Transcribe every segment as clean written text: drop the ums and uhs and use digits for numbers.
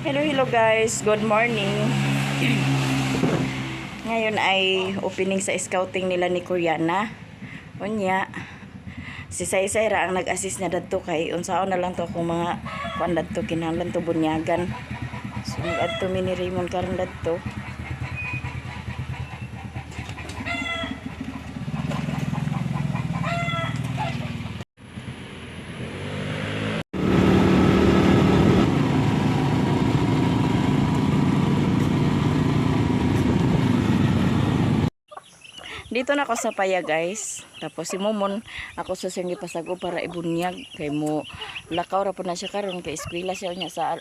Hello, hello guys. Good morning. Ngayon ay opening sa scouting nila ni Kuryana. Unya, si Saysay ra ang nag-assist niya dadto kay unsaon na lang to kung mga kuan dadto kinahanglan to bunyagan. So adto mi ni Raymond karon dadto. Dito na ako sa paya guys. Tapos si Momon ako sa siyang gipasago para ibunyag kay mo lakaw ra po na siya karon kay eskwela siya unya sa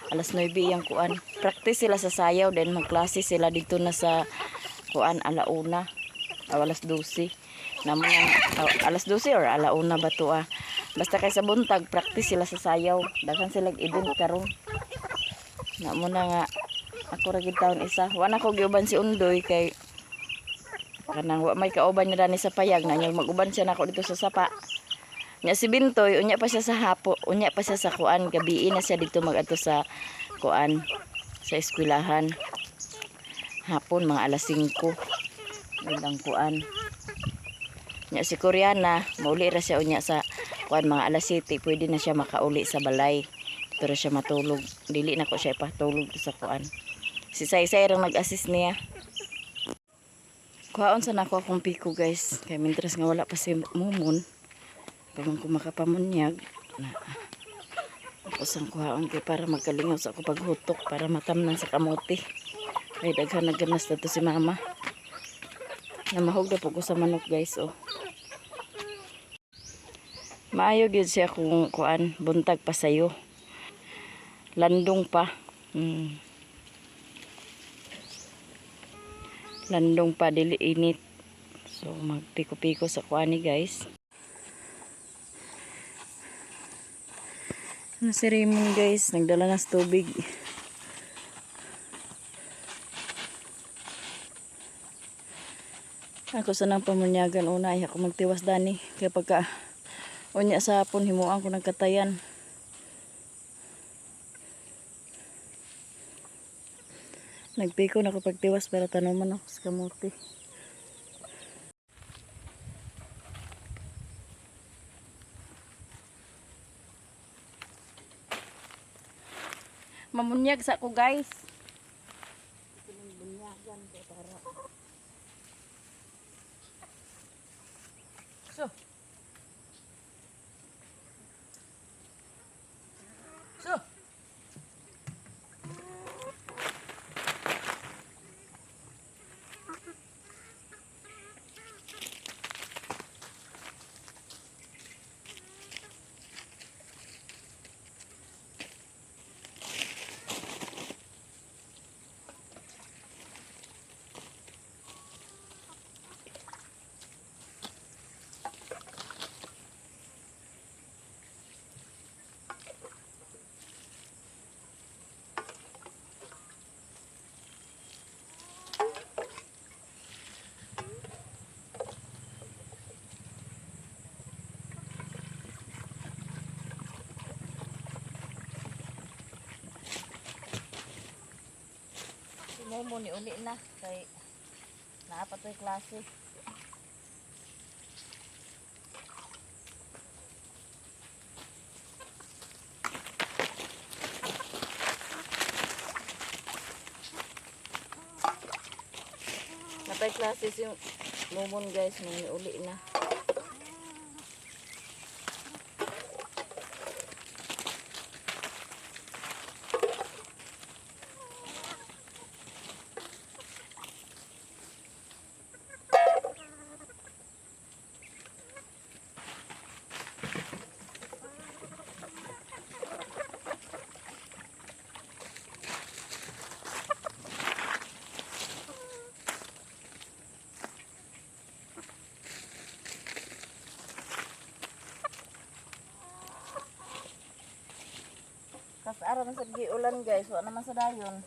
alas 9 yang kuan. Practice sila sa sayaw then magklase sila dito na sa kuan alauna alas 12. Naman alas 12 or alauna ba to ah. Basta kay sa buntag practice sila sa sayaw. Daghan sila event karon. Na mo na nga ako ra gid taon isa. Wa ko giuban si Undoy kay kanang wa may kauban niya dani sa payag na niya maguban siya nako dito sa sapa. Nya si Bintoy unya pa siya sa hapo, unya pa siya sa kuan gabi na siya dito magadto sa kuan sa eskwelahan. Hapon mga alas 5. Ilang kuan. Nya si Kuryana mauli ra siya unya sa kuan mga alas 7 pwede na siya makauli sa balay. Pero siya matulog. Dili na ko siya ipatulog sa kuan. Si Saysay ra nag-assist niya. Kuhaon sa nako akong piko guys. Kaya mintras nga wala pa si Momon. Pagman ko makapamunyag. Na, tapos ang kuhaon kay para magkalingaw sa ako paghutok. Para matamnan sa kamote. Kaya daghan naganas na to si mama. Namahog na po ko sa manok guys. Oh. Maayo yun siya kung kuan buntag pa sayo. Landong pa. Landong pa dili init. So magpiko-piko sa kuani guys. Ano si Raymond guys, nagdala ng tubig. Ako sanang pamunyagan una ay ako magtiwas dani kay pagka unya sa hapon himuan ko nagkatayan. Nagpiko na ako pagtiwas para tanaman ako sa kamote. Mamunyag sa ko guys. Bunyagan ko para. So. So. Momo ni uli na kay naapat to'y klase. Napay klase yung Momon guys, ni uli na. Kas ara man sa giulan guys, wa naman sa dayon.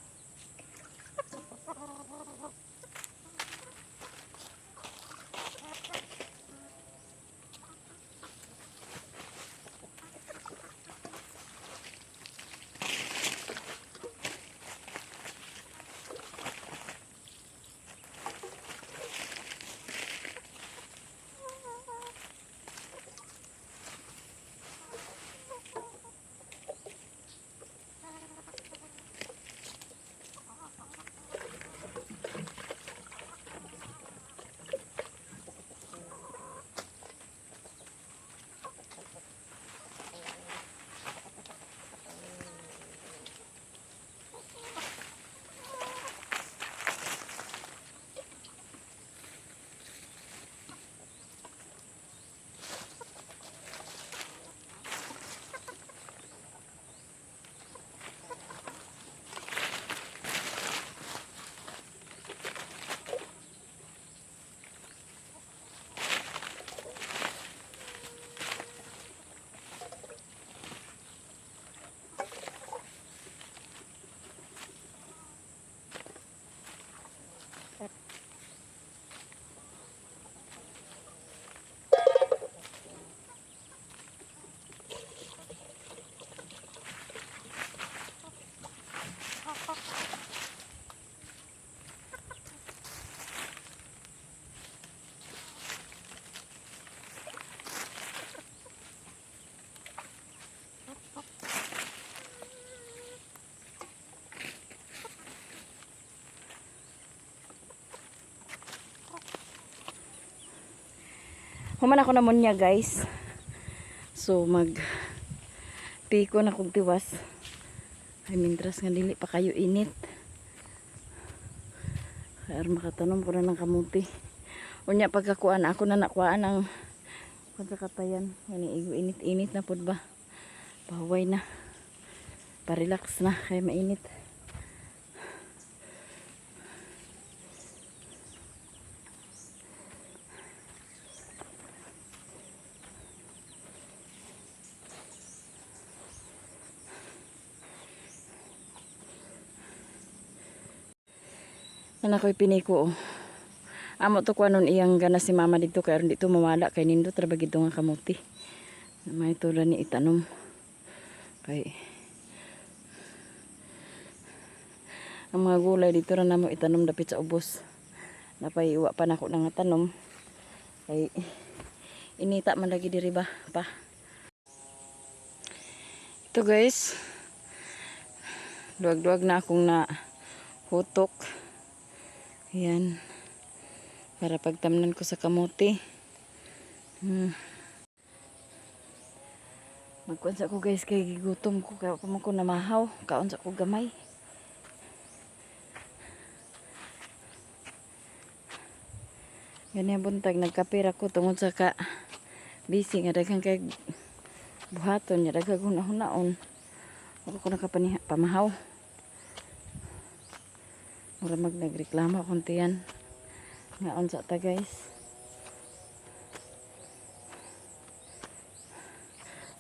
Human ako namon niya guys. So piko na kong tiwas. Ay mintras nga dili pa kayo init. Kaya makatanom ko na ng kamuti. Unya pagkakuan ako na nakuhaan ang pagkakatayan. Init na pud ba. Pahaway na. Pa-relax na kaya mainit. Anak ko'y piniko. Amo to kuanon iyang ganas si mama dito kay aron dito mawala kay nindo tra bagito nga kamuti. May tulan ni itanom. Kay ang mga gulay dito ra namo itanom dapit sa ubos. Napaiwa pa nako na nga tanom. Kay inita man lagi diri ba pa. Ito guys. Duwag-duwag na akong na hutok. Ayan. Para pagtamnan ko sa kamote. Magkuansa ko guys kay gigutom ko. Kaya pa man ko namahaw. Kaon sa ko gamay. Ganyan buntag nagkapira ko tungod sa ka busy nga daghang kay buhaton nya daghang hunahon. Ako ko nakapamahaw. Mura nagreklamo akong tiyan. Ngaon sa ta guys.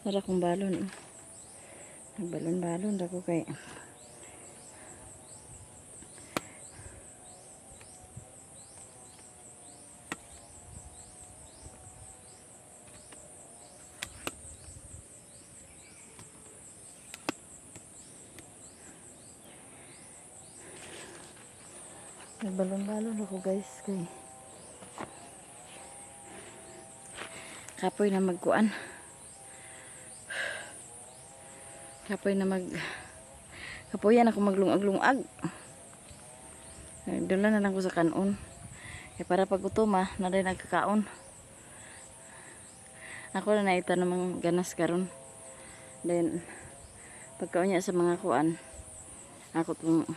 Nara kong balon. Nagbalon-balon ako kay. Nagbalon-balon ako guys kay kapoy na magkuan. Kapoyan ako maglungag-lungag. Dala na lang ko sa kanon. Kaya para pag utoma na rin nagkakaon. Ako na naita namang ganas karon. Then pagkaon niya sa mga kuan. Ako tong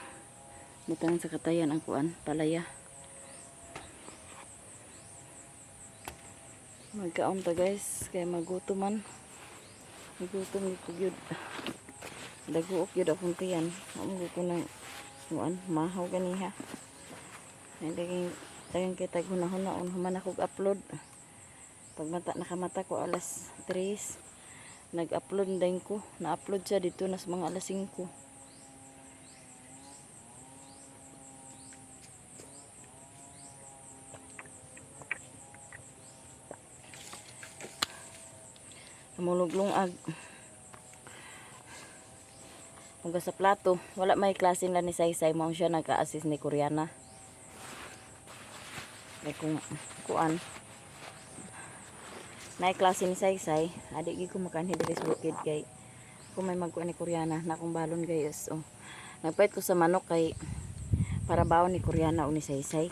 butang sa katayan ang kuan, palaya. Magkaon ta guys, kaya magutoman. Magutom ko gyud. Daguok gyud akong tiyan. Amo ko nang kuan, mahaw ganiha. Dagang kita hunahon human ako upload. Pag nakamata ko alas 3, nag-upload din ko. Na-upload siya dito na sa mga alas 5. Mulog-lungag. Huwag sa plato. Wala may klase na ni Saysay. Mao siya nagka-assist ni Koreana. Kaya kung kuan. May klase ni Saysay. Adik ko makanhi diri sa bukid kay kung may magkuan ni Koreana na akong balon guys. Oh. Nagpait ko sa manok kay para baon ni Koreana o ni Saysay.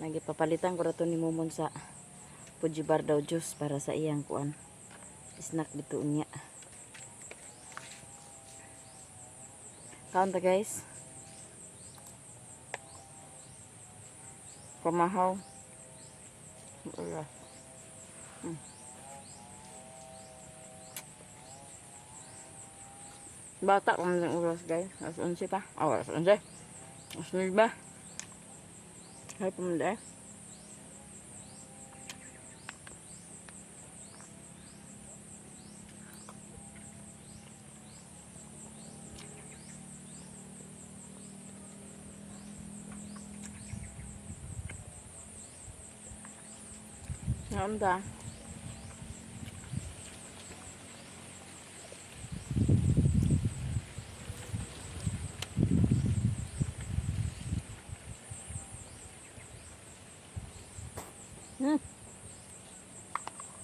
Nagipapalitan ko ra to ni Momon sa Pujibar daw juice para sa iyang kuan. Snack dito niya. Kaon ta guys. Pamahaw. Bata kami ng oras guys. Alas 11 pa. Alas 11. Alas 9 ba? Hay pamanda. Nanda.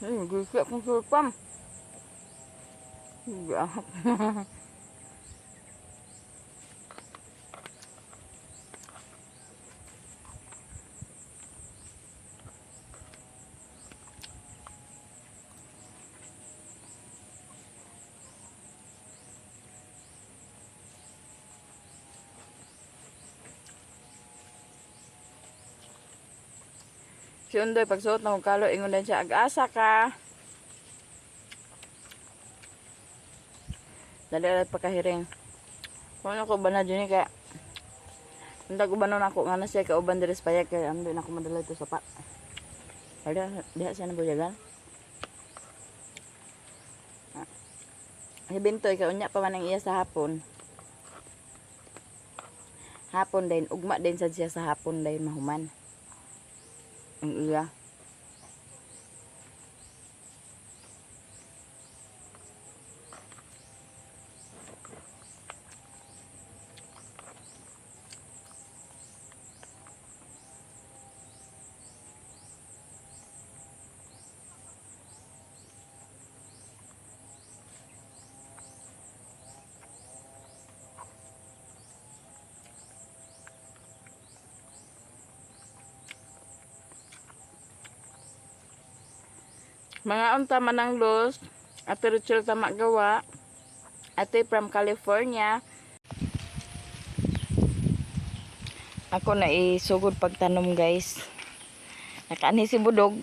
Gue siap sulpam. Jahat. Si Undoy, pagsuot na kong kalo, ingon din siya, ag-asa ka. Dali alat pagkahiring. Kung ako ba na dyan kaya, hindi ko ba nun ako nga na siya kauban diri sa payag, kaya hindi na ako madala ito sa pa. Kaya diha siya nabuyagan. Hibintoy, kaunya pa man ang iya sa hapon. Hapon din, ugma din sad siya sa hapon din mahuman. Ang iya. Mga unta man ang los, Ate Rachel tama gawa. Ate from California. Ako na isugod pagtanom guys. Nakaani si Budog.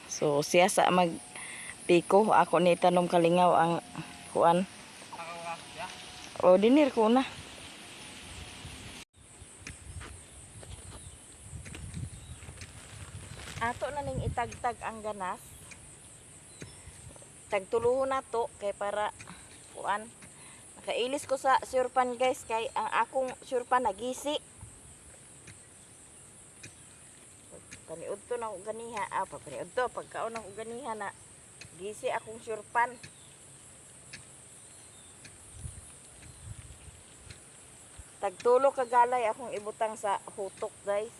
So siya sa magpiko. Ako ni tanom kalingaw ang kuan. O dinir ko na. Ato na ning itagtag ang ganas. Tagtuluhon na to kay para kuan. Nakailis ko sa surpan guys kay ang akong surpan nagisi. Paniud to na ko ganiha. Paniud to pagkaon ako ganiha na gisi akong surpan. Tagtulo kagalay akong ibutang sa hutok guys.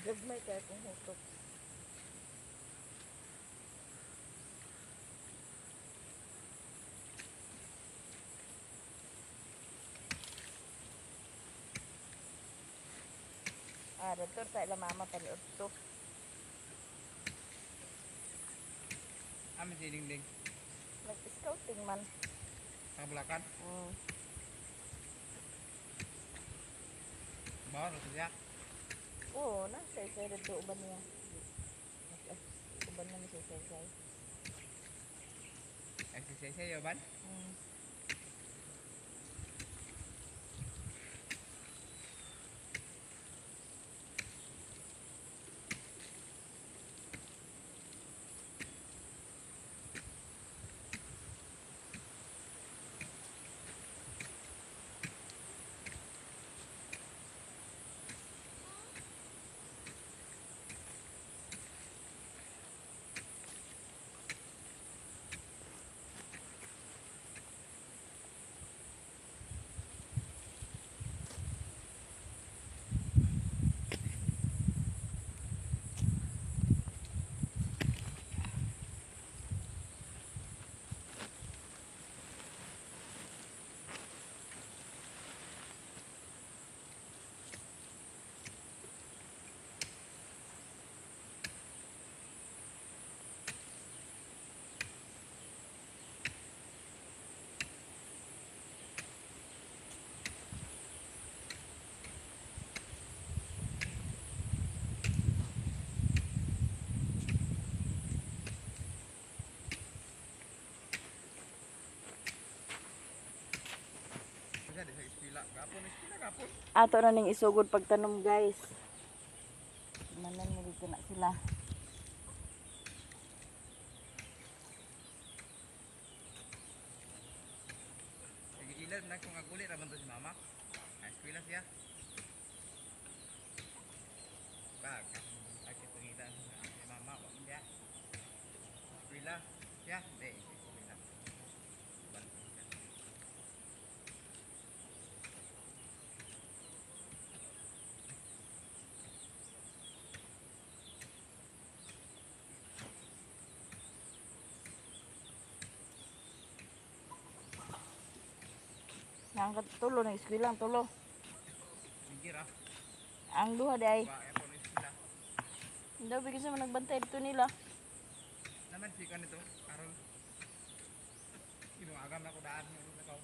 Gagmay kaya akong hutok. Doktor sa ila mama paniud to. Amin si Dingding. Nag-scouting man. Sa Bulacan. Bawa na siya. Oo, say dito uban niya. Uban na ni say. Exercise siya ban? Ato na ning isugod pagtanom guys. Manan mo dito na sila. Ilan na kung agulit raman to si mama. Eskwela siya. Bag. Ay kitungitan si mama wa man dia. Eskwela siya. Deh. Eskwela. Ang tulo na eskwela ang tulo. Mikir ah. Ang duha day. Ba ya pon eskwela. Hindi bigyan sa nagbantay dito nila. Naman si kan itu karon. Ino agam na ko daan mo na ko.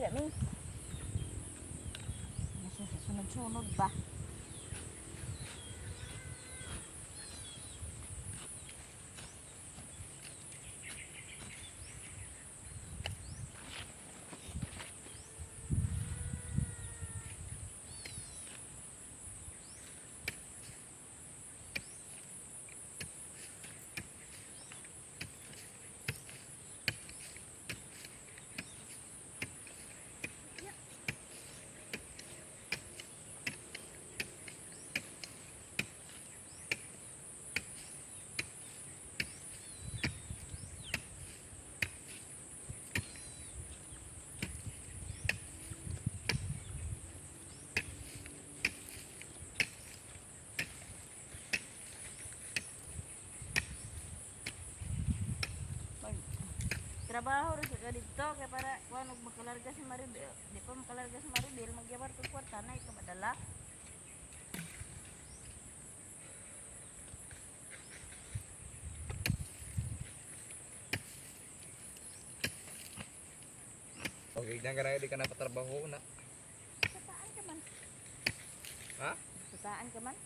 dira mi. Sunod-sunod ba? Trabaho rin sa dito kaya para kuan og makalarga si Maribel. Di pa makalarga si Maribel, magyawar ko kwarta na ito madala. Okay, diyan ka na, di ka na patrabaho na. Sataan ka man. Ha? Sataan ka man.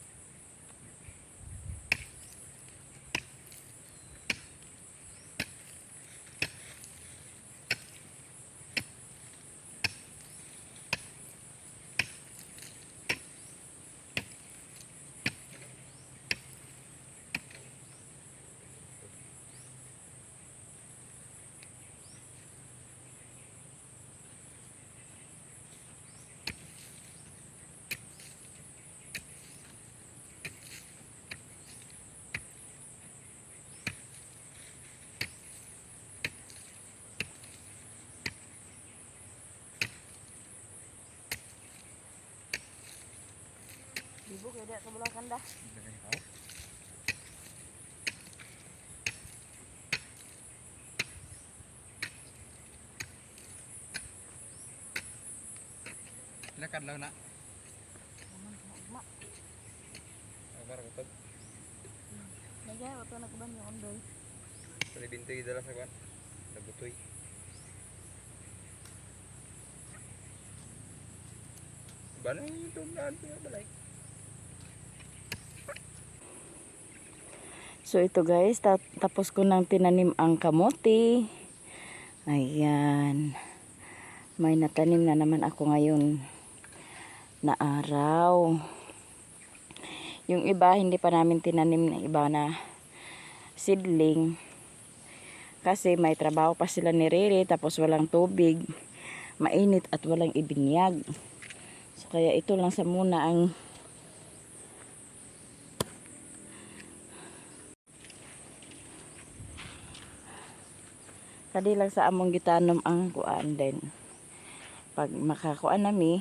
Ibu kaya dak kabulakan dah. Lakad lang na. Aman ka ugma. Abar ko tag. Nagyay wato na kuban yung ondoy. Pwede bintoy dala sa kwan. Nabutoy. Bano yung YouTube na ano balay? So ito guys, tapos ko nang tinanim ang kamote. Ayan. May natanim na naman ako ngayon na araw. Yung iba hindi pa namin tinanim na iba na seedling. Kasi may trabaho pa sila ni Riri tapos walang tubig. Mainit at walang ibinyag. So kaya ito lang sa muna ang kadi lang sa among gitanom ang kuan din. Pag makakuan nami,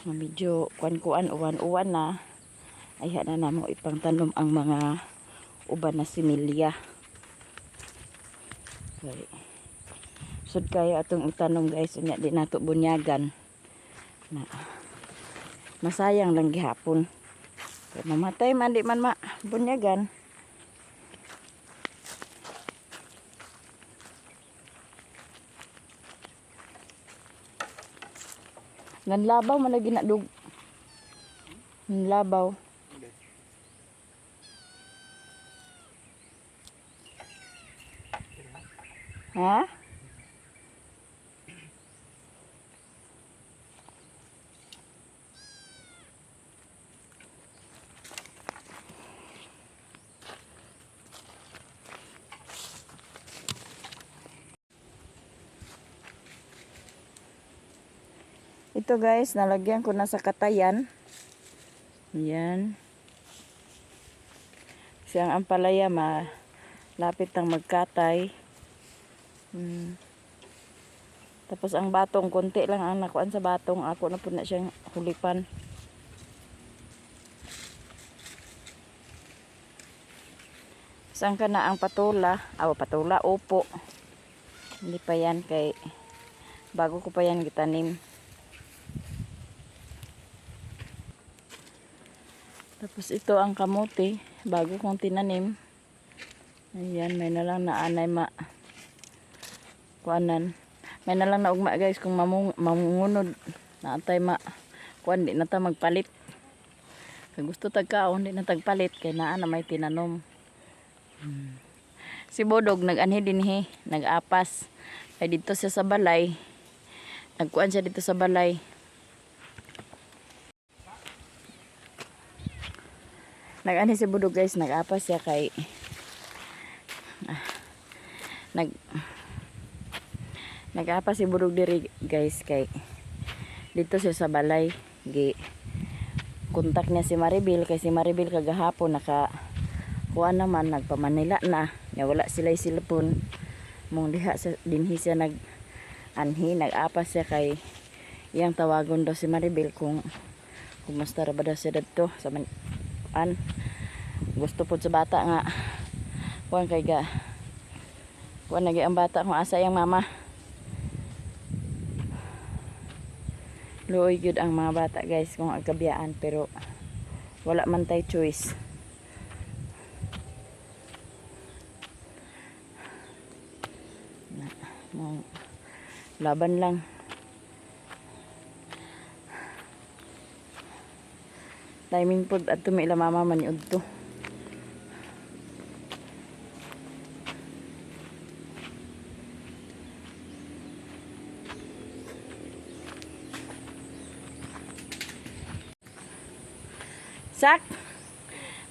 medyo kuan-kuan uwan-uwan na, ay na namo ipang tanom ang mga uban na similya. Okay. Sud kaya atong itanom guys, unya di nato bunyagan. Na masayang lang gihapon. Kaya mamatay man di man bunyagan. Nanlabaw man lagi na dug. Nanlabaw. Ha? Ito guys, nalagyan ko na sa katayan. Ayan. Kasi ang ampalaya malapit ng magkatay. Tapos ang batong, konti lang ang nakuan sa batong. Ako na po na siyang hulipan. Saan ka na ang patula? Patula, upo. Hindi pa yan kay bago ko pa yan gitanim. Tapos ito ang kamote, bago kong tinanim. Ayan, may na lang na anay kuanan. May nalang na ugma guys kung mamungunod naatay kuan di na ta magpalit. Kay gusto tagkaon di na tagpalit kay naa na may tinanom. Si Bodog nag-anhi dinhi, nag-apas. Kay dito siya sa balay. Nagkuan siya dito sa balay. Nag-anhi si Bodog guys, nag-apas siya kay nag-apas si Bodog diri guys kay dito siya sa balay. Kontak niya si Maribel kay si Maribel kagahapon kuan naman nagpamanila na nya wala sila silpon mong diha sa dinhi siya nag-apas siya kay iyang tawagon daw si Maribel kung kumusta ra ba daw siya dito sa gusto po sa bata nga kuan kay kuan lagi ang bata kung asa iyang mama. Luoy gyud ang mga bata guys kung agkabiyaan pero wala man tay choice. Laban lang. Timing pod at tumila mama man yun to. Sak,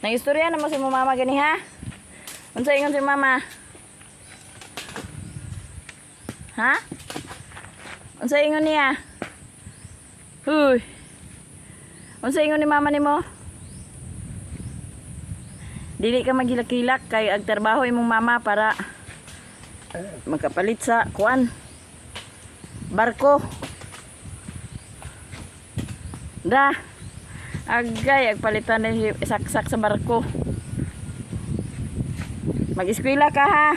nang istorya na mo si mama gani ha? Unsa ingon si mama? Ha? Unsa ingon niya? Huy. Unsa ingon ni mama nimo? Dili ka magilak-kilak kay agtrabaho imong mama para magkapalit sa kuan. Barko. Da. Agay agpalitan ni saksak sa barko. Mag-eskwela ka ha.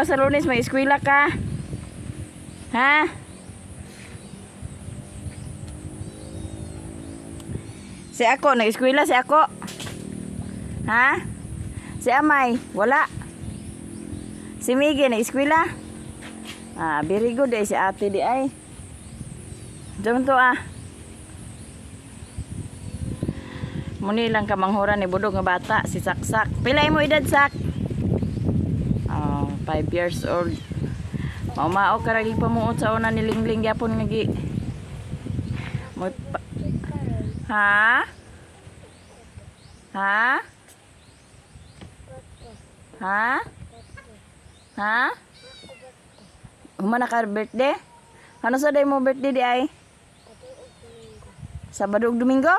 Sa Lunes mag-eskwela ka. Ha? Si ako, nag-eskwela si ako. Ha? Si Amay, wala. Si Miggy, nag-eskwela. Very good eh, si ate di ay. Diyan to Muni lang kamanghuran ni Budog nga bata, si Saksak. Pilay mo edad, Sak? 5 years old. Maumao karagi pamuot sa una ni Lingling yapon nga gi. Ha? Ha? Ha? Ha? Humana ka birthday? Ano sa day mo birthday di ay? Sabado ug Domingo?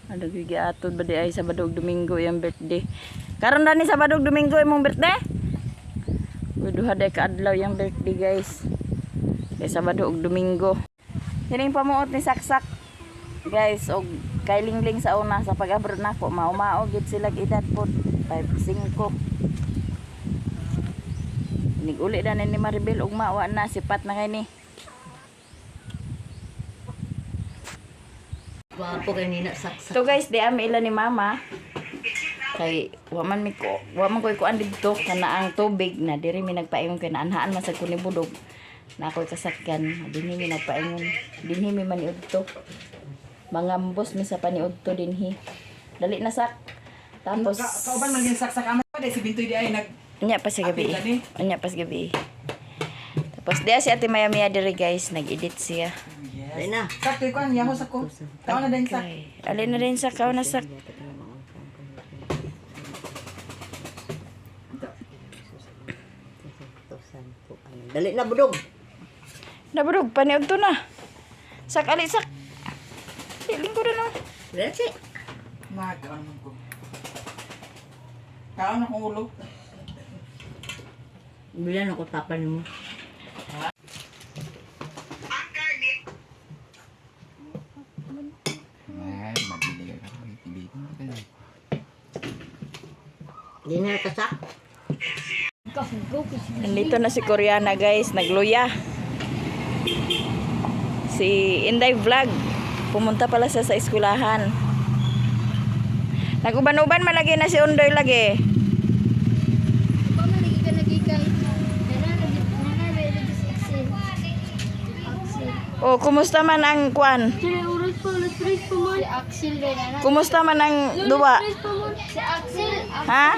Ano gigatod ba di ay Sabado ug Domingo yung birthday? Karon dani Sabado ug Domingo imong birthday? Duha day ka adlaw yung birthday guys. Kay Sabado ug Domingo. Kining pamuot ni Saksak. Guys, og kay Lingling sa una sa pag-abroad nako, mao gid sila edad po 5-5. Nig-uli na ni Maribel ug mawa na sipat na kay ni. Wapo kay nina Saksak. So guys, di ami ila ni mama. Kay wa man ko kuan didto kana ang tubig na diri mi nagpaingon kay naanhaan man sa kuni Budog. Na ako'y kasakyan, dinhi mi nagpaingon. Dinhi mi man udto. Mangambos mi sa paniudto dinhi. Dali na Sak. Tapos Kauban man yung Saksak amat pa si Bintoy di ay nya pa sa gabi. Nya pa sa gabi. Tapos diya si Ate Maya Mia diri guys, nag-edit siya. Dai na. Sakto ko ang yahos ako. Tao na din Sak. Okay. Alin na rin sa kao na Sak. Dali na Budog. Nabudog paniudto na. Sak ali Sak. Siling ko na. Let's see. Nagaon man ko. Kaon akong ulo. Bilan ako tapan mo. Di na kasak. Nandito na si Koreana guys, nagluya. Si Inday Vlog. Pumunta pala siya sa eskwelahan. Naguban-uban malagi na si Undoy lagi. Oh, kumusta man ang kuan? Sila oras pa, alas 3 pa man. Si Axel din, anak. Kumusta man ang duwa? Si Axel. Ha?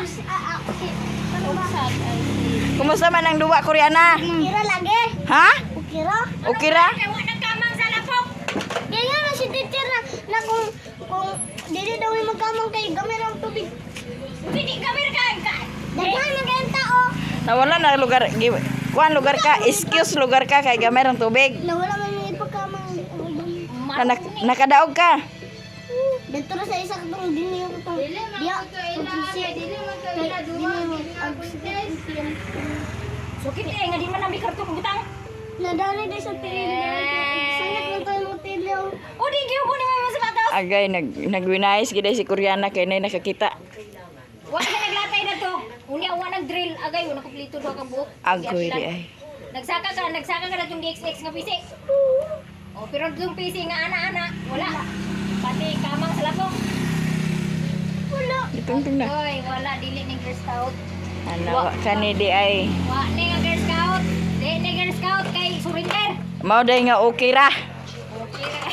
Uksad. Kumusta man ang duwa, Koreana? Kira lagi. Ha? Kira. Okay ra? Kaya nagkamang sa lapok. Kaya nga si teacher na kung dili daw yung magkamang kay gamay ang tubig. Hindi gamay ka. Daghan na kayong tao. Nawala na lugar. Kuan lugar ka. Excuse lugar ka kay gamay ng tubig. Nawala man yung ipagkamang. Nakadaog ka. Dito na sa isang tong dili yung tong. Diya. Dili Sukit nga di man nabi kartong butang. Nadali din sa tiil. Sangat lang tayo mo tiil. O di gyud ko ni mo sa batas. Agay nagwinayos gid si Koreana kay nay nakakita. Wa ka naglatay na to. Unya wa nag-drill agay wa nakumpleto daw ka buhok. Agoy di ay. Nagsaka ka na tong DXX nga PC. O pero tong PC nga ana-ana wala. Pati kamang sa lapok. Wala. Itungtong na. Oy, wala dili ni Girl Scout. Ano wa kani di ay. Wa ni nga Girl Scout. Di ni Girl Scout kay surrender. Mao day nga okay ra. Okay ra.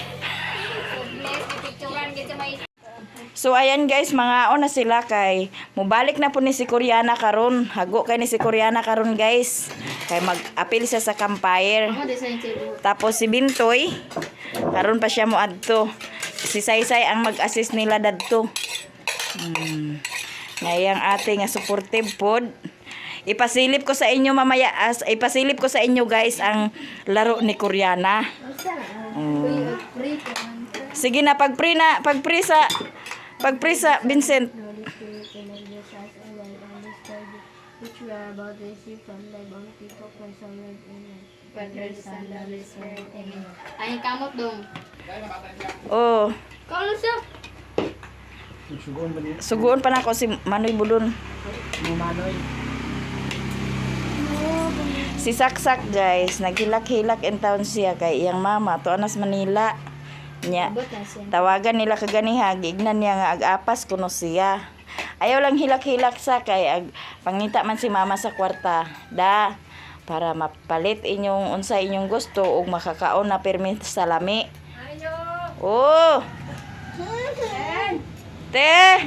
So bless ni picturean gid sa may So ayan guys, mga na sila kay mubalik na po ni si Koreana karon. Hago kay ni si Koreana karon guys. Kay mag-apil siya sa campfire. Tapos si Bintoy karon pa siya mo adto. Si Saysay ang mag-assist nila dadto. Ngayang ate nga supportive pod. Ipasilip ko sa inyo mamaya ipasilip ko sa inyo guys ang laro ni Koreana. Sige na pag-pre sa Vincent. which we are about to receive from thy bounty for consoled in ay kamot dong. Oh, Kaulo siya. suguon pa na ako si Manoy Bulon. Si Saksak guys, naghilak-hilak in town siya kay iyang mama to anas Manila. Nya tawagan nila kaganiha gignan niya nga ag-apas kuno siya. Ayaw lang hilak-hilak sa kay pangita man si mama sa kwarta. Da para mapalit inyong unsa inyong gusto ug makakaon na permi sa lami. Oh. Te.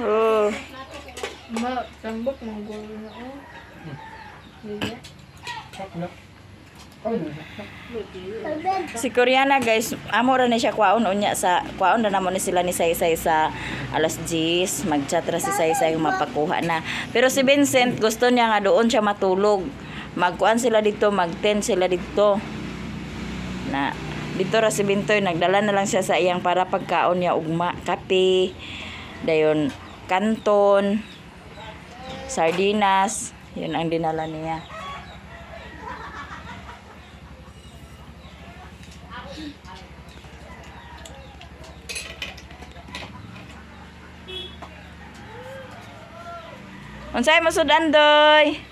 Oh. Ma, tambok mong gulo na ako. Si Koreana guys, amo ra ni siya kwaon unya sa kwaon na namo ni sila ni Saysay sa alas 10, magchat ra si Saysay mapakuha na. Pero si Vincent gusto niya nga doon siya matulog. Magkuan sila dito, mag-10 sila dito. Na dito ra si Bintoy nagdala na lang siya sa iyang para pagkaon niya ugma, kape, dayon kanton, sardinas, yun ang dinala niya. Unsay mo sudan doy?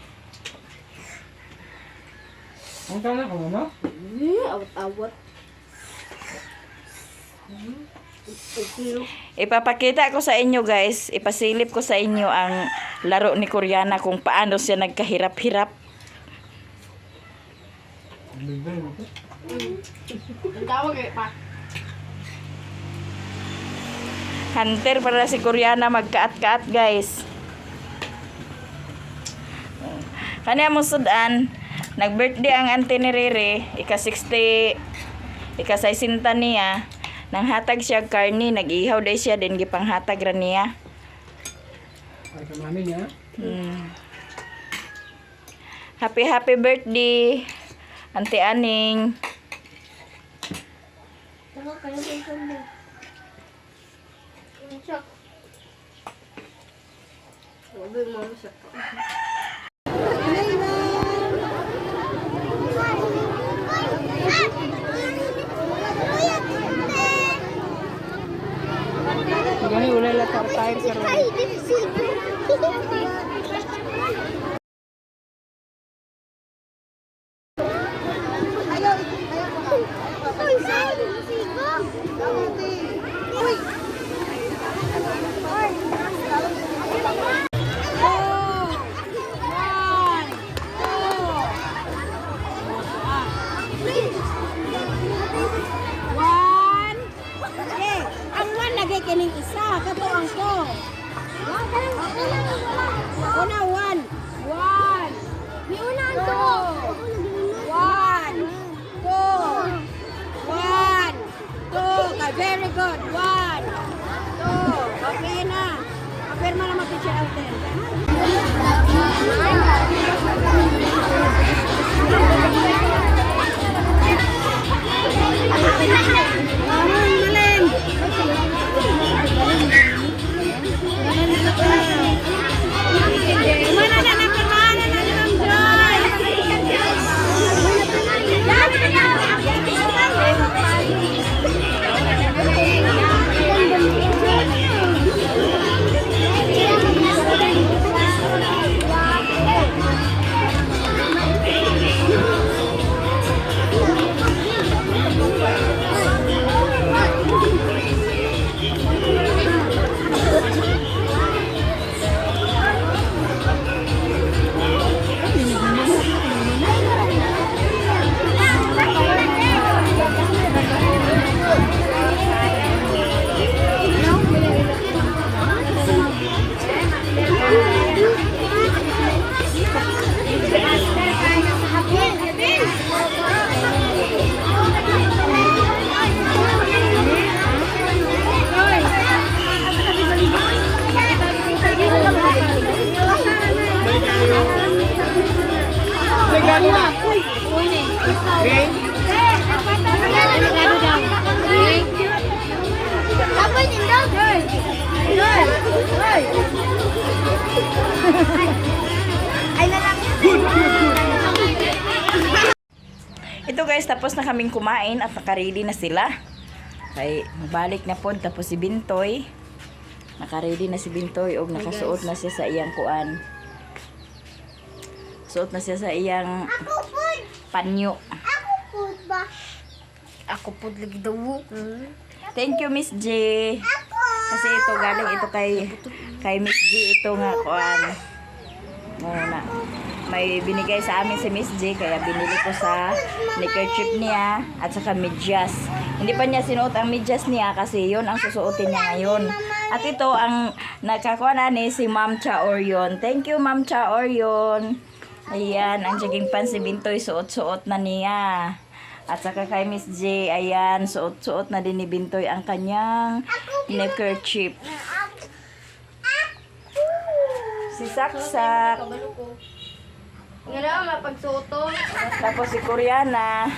Ang tama ka mo? Awat-awat. Ipapakita ko sa inyo guys, ipasilip ko sa inyo ang laro ni Koreana kung paano siya nagkahirap-hirap. Tawag pa. Hunter para si Koreana magkaat-kaat guys. Kanya mo sudan, nag-birthday ang auntie ni Rere, ika-60, ika-60 niya. Nang hatag siya karni, nag-ihaw day siya, din gipanghatag ra niya. Ay, kamami niya. Happy birthday, Auntie Aning. Tama kayo sa ikon. Check. Sabi mo sa Gani ulay la tayo sir. guys, tapos na kaming kumain at naka-ready na sila. Kay balik na po, tapos si Bintoy. Naka-ready na si Bintoy o nakasuot na siya sa iyang kuan. Suot na siya sa iyang panyo. Ako food ba? Ako po lagi daw. Thank you, Miss J. Ako! Kasi ito galing ito kay Miss J ito nga kuan. Muna. May binigay sa amin si Miss J kaya binili ko sa neckerchief niya at saka medyas. Hindi pa niya sinuot ang medyas niya kasi yun ang susuotin niya ngayon. At ito ang nakakuha na ni si Ma'am Cha Orion. Thank you, Ma'am Cha Orion. Ayan, ang jogging pants si Bintoy suot-suot na niya. At saka kay Miss J, ayan, suot-suot na din ni Bintoy ang kanyang neckerchief. Si Saksak. Nga na, mapagsuto. Tapos si Koreana,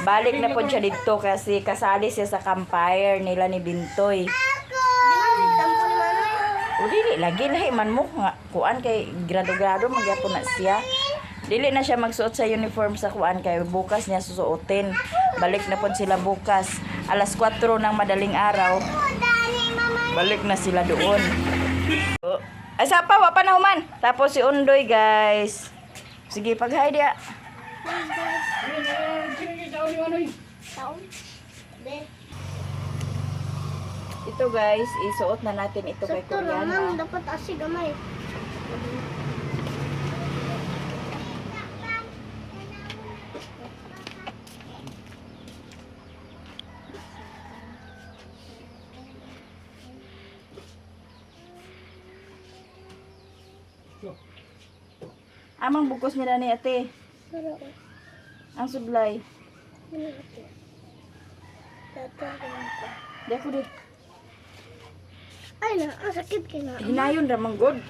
balik na po siya dito kasi kasali siya sa campfire nila ni Bintoy. O dili, lagi lahi man mo nga. Kuan kay grado-grado, magyapon na siya. Dili na siya magsuot sa uniform sa kuan kay bukas niya susuotin. Balik na po sila bukas. Alas 4 ng madaling araw. Balik na sila doon. Ay, sapa, wa pa na human. Tapos si Undoy, guys. Sige, pag-hi dia. Ito guys, isuot na natin ito kay Sakto lang, Koreana. dapat asig gamay. Amang bukos nila ni ate. Pero, Ang sublay. Di ako di. ay na, ang sakit ka na. Hinayon ramang good.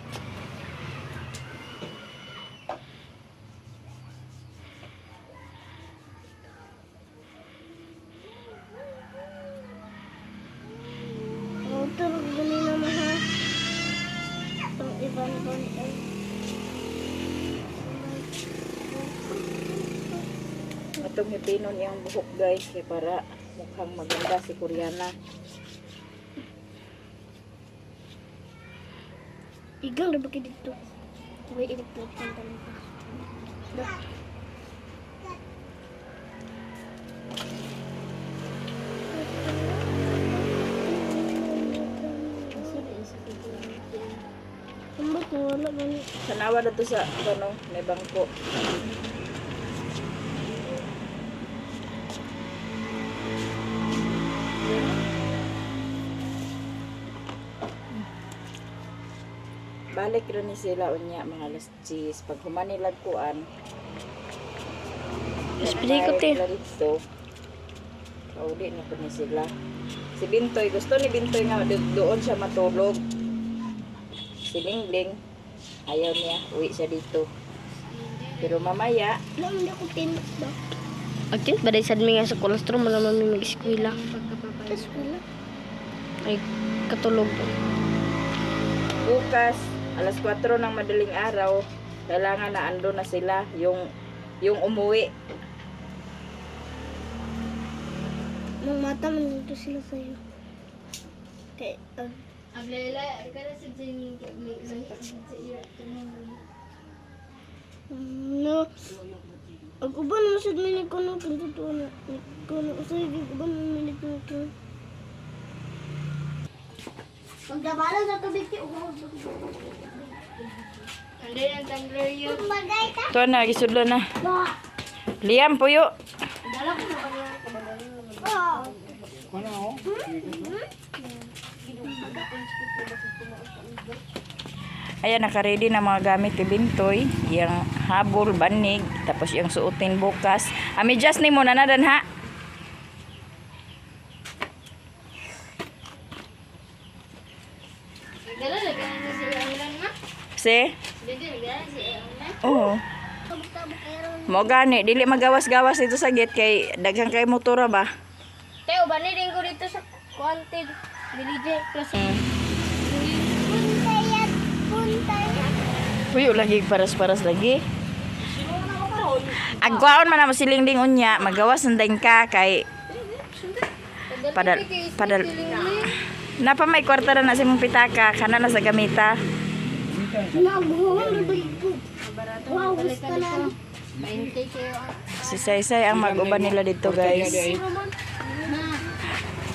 Oh, turog gani naman ha. Itong ibang ay. Itong hipinon niyang buhok guys. Kaya para mukhang maganda si Koreana. Igang na bakit dito? May electric fan talaga. Dah. Ambot mo, wala gani. Sanawa na to sa ano, may bangko. Balik rin ni sila unya mga alas 10 pag humanilag kuan. Spray ko, te. Dito. Kauli na po ni sila. Si Bintoy, gusto ni Bintoy nga doon siya matulog. Si Lingling, ayaw niya, uwi siya dito. Pero mamaya, Wala hindi ako pinos ba? Okay, baday sad mi nga sa kolostrum, wala man mi mag-eskwela. Tapos wala. Ay, katulog. bukas, alas 4 ng madaling araw, kailangan na ando na sila, yung umuwi. Mang mata man dito sila sa'yo. Kay, Aglela, kada sa din no. Ang uban mo sa minig ko no, pintutuwa na. Kuno, sige, uban mo minig ko no. Pagdabalan sa tubig, uban mo. Ande ang tumbler yun. Bagay ka. Ito na, gisudlo na. Ba. Liam, puyo. Dala ko na ba niya? Oh. Ayan, naka-ready na mga gamit ni Bintoy. Yung habol, banig, tapos yung suotin bukas. Medyas ni mo na nadan ha. Dala lagi na si Aaron ma. Si? Dede lagi si Aaron. Oo. Mo gani, dili magawas-gawas dito sa gate kay daghang kay motora ba? Teo, bani din ko dito sa kuanted. Dilije plus. Puntay at puntay. Puyo lagi paras-paras lagi. Agwaon man na siling ding unya, magawas nandang ka kay padal napa may kwarta na sa imong pitaka kana na sa gamita. Wow, gusto na. Si Saysay ang mag-uban nila dito, guys.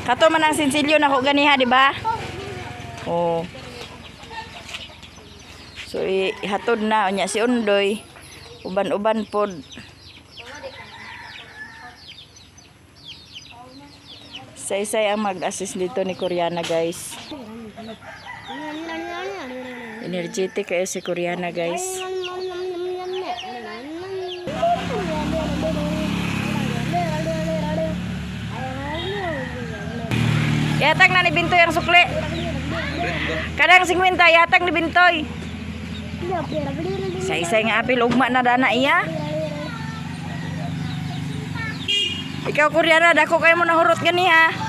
Kato man ang sinsilyo na ko ganiha, di ba? Oh. So ihatod na unya si Undoy. Uban-uban pod. Saysay ang mag-assist dito ni Koreana, guys. Energetic kayo si Koreana, guys. Yatag na ni Bintoy ang sukli. Kadang 50 yatag ni Bintoy. Saysay nga apil ugma na dana iya. Ikaw Koreana dako kayo mo nahurot gani ha.